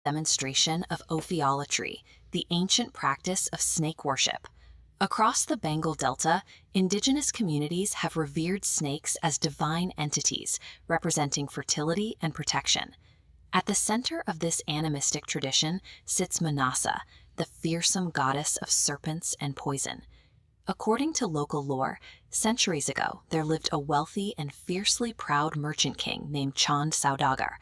demonstration of ophiolatry, the ancient practice of snake worship. Across the Bengal Delta, indigenous communities have revered snakes as divine entities representing fertility and protection. At the center of this animistic tradition sits Manasa, the fearsome goddess of serpents and poison. According to local lore, centuries ago there lived a wealthy and fiercely proud merchant king named Chand Saudagar.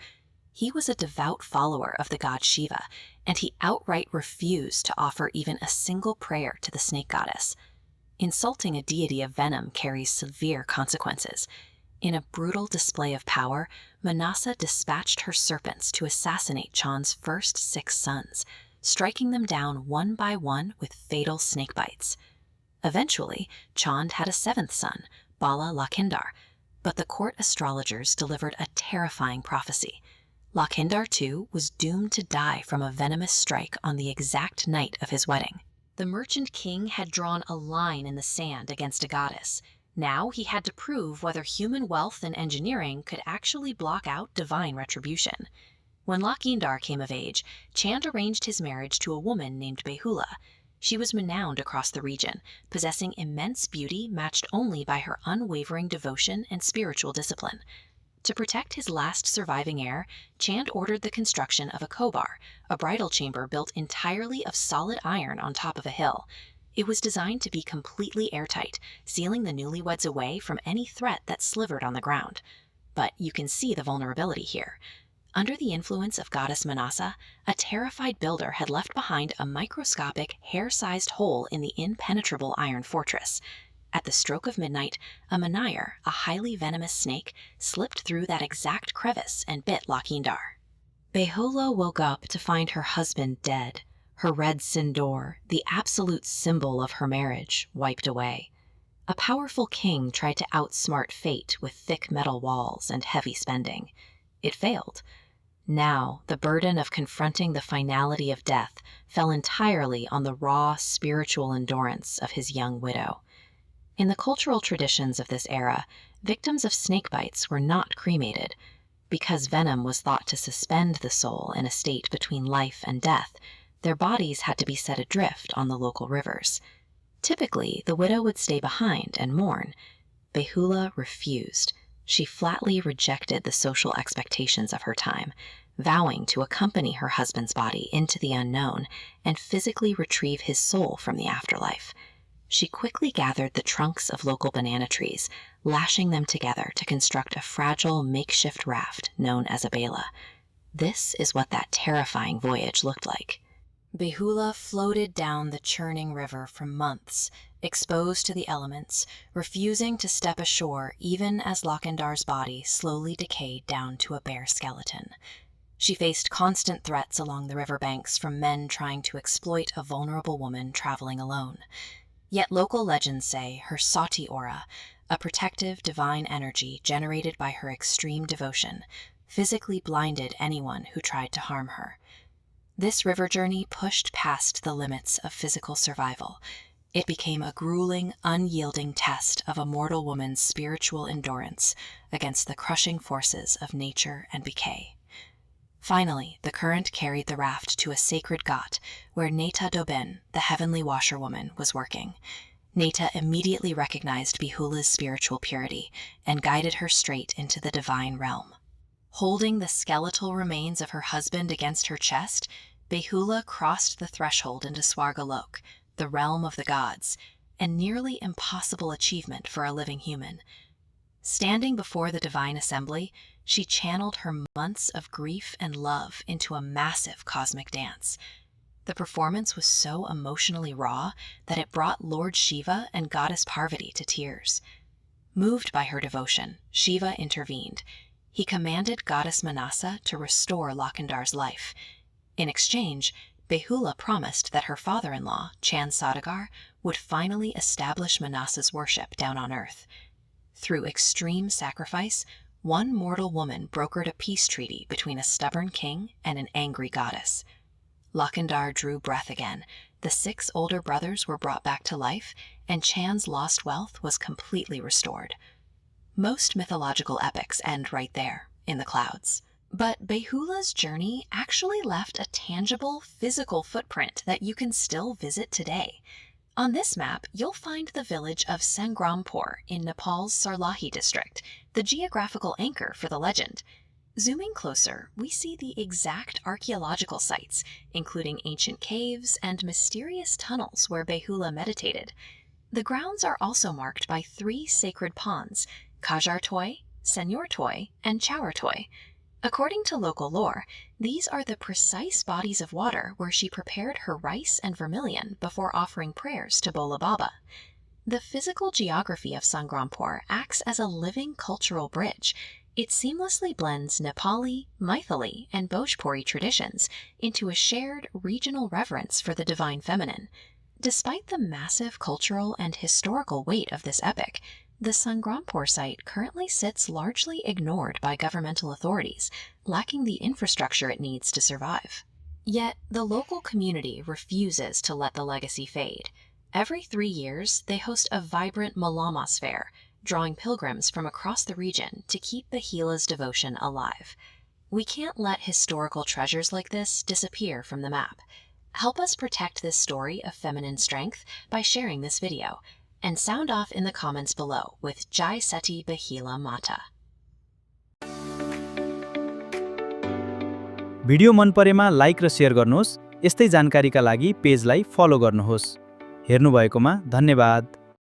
He was a devout follower of the god Shiva, and he outright refused to offer even a single prayer to the snake goddess. Insulting a deity of venom carries severe consequences. In a brutal display of power, Manasa dispatched her serpents to assassinate Chand's first 6 sons, striking them down one by one with fatal snake bites. Eventually, Chand had a 7th son, Bala Lakhindar, but the court astrologers delivered a terrifying prophecy. Lakhindar too was doomed to die from a venomous strike on the exact night of his wedding. The merchant king had drawn a line in the sand against a goddess. Now he had to prove whether human wealth and engineering could actually block out divine retribution. When Lakhindar came of age, Chand arranged his marriage to a woman named Bihula. She was renowned across the region, possessing immense beauty matched only by her unwavering devotion and spiritual discipline. To protect his last surviving heir, Chand ordered the construction of a kobar, a bridal chamber built entirely of solid iron on top of a hill. It was designed to be completely airtight, sealing the newlyweds away from any threat that slivered on the ground. But you can see the vulnerability here. Under the influence of goddess Manasa, a terrified builder had left behind a microscopic, hair-sized hole in the impenetrable iron fortress. At the stroke of midnight, a manayar, a highly venomous snake, slipped through that exact crevice and bit Lakhindar. Behula woke up to find her husband dead, her red sindoor, the absolute symbol of her marriage, wiped away. A powerful king tried to outsmart fate with thick metal walls and heavy spending. It failed. Now, the burden of confronting the finality of death fell entirely on the raw spiritual endurance of his young widow. In the cultural traditions of this era, victims of snake bites were not cremated. Because venom was thought to suspend the soul in a state between life and death, their bodies had to be set adrift on the local rivers. Typically, the widow would stay behind and mourn. Behula refused. She flatly rejected the social expectations of her time, vowing to accompany her husband's body into the unknown and physically retrieve his soul from the afterlife. She quickly gathered the trunks of local banana trees, lashing them together to construct a fragile makeshift raft known as a bela. This is what that terrifying voyage looked like. Behula floated down the churning river for months, exposed to the elements, refusing to step ashore even as Lakhindar's body slowly decayed down to a bare skeleton. She faced constant threats along the riverbanks from men trying to exploit a vulnerable woman traveling alone. Yet local legends say her Sati aura, a protective divine energy generated by her extreme devotion, physically blinded anyone who tried to harm her. This river journey pushed past the limits of physical survival. It became a grueling, unyielding test of a mortal woman's spiritual endurance against the crushing forces of nature and decay. Finally, the current carried the raft to a sacred ghat where Neta Doben, the heavenly washerwoman, was working. Neta immediately recognized Bihula's spiritual purity and guided her straight into the divine realm. Holding the skeletal remains of her husband against her chest, Behula crossed the threshold into Swargalok, the realm of the gods, a nearly impossible achievement for a living human. Standing before the divine assembly, she channeled her months of grief and love into a massive cosmic dance. The performance was so emotionally raw that it brought Lord Shiva and goddess Parvati to tears. Moved by her devotion, Shiva intervened. He commanded goddess Manasa to restore Lakhindar's life. In exchange, Behula promised that her father-in-law, Chand Saudagar, would finally establish Manasa's worship down on earth. Through extreme sacrifice, one mortal woman brokered a peace treaty between a stubborn king and an angry goddess. Lakhindar drew breath again, the 6 older brothers were brought back to life, and Chand's lost wealth was completely restored. Most mythological epics end right there, in the clouds. But Behula's journey actually left a tangible physical footprint that you can still visit today. On this map, you'll find the village of Sangrampur in Nepal's Sarlahi district, the geographical anchor for the legend. Zooming closer, we see the exact archaeological sites, including ancient caves and mysterious tunnels where Behula meditated. The grounds are also marked by 3 sacred ponds, Kajartoy, Senyortoy, and Chowertoy. According to local lore, these are the precise bodies of water where she prepared her rice and vermilion before offering prayers to Bola Baba. The physical geography of Sangrampur acts as a living cultural bridge. It seamlessly blends Nepali, Maithili, and Bhojpuri traditions into a shared regional reverence for the divine feminine. Despite the massive cultural and historical weight of this epic, the Sangrampur site currently sits largely ignored by governmental authorities, lacking the infrastructure it needs to survive. Yet, the local community refuses to let the legacy fade. Every 3 years, they host a vibrant Malamas fair, drawing pilgrims from across the region to keep Behila's devotion alive. We can't let historical treasures like this disappear from the map. Help us protect this story of feminine strength by sharing this video, and sound off in the comments below with Jai Sati Bihula Mata. Video मन परेमा like र share गर्नुहोस्। यस्तै जानकारीका लागि पेजलाई फलो गर्नुहोस्। हेर्नुभएकोमा धन्यवाद।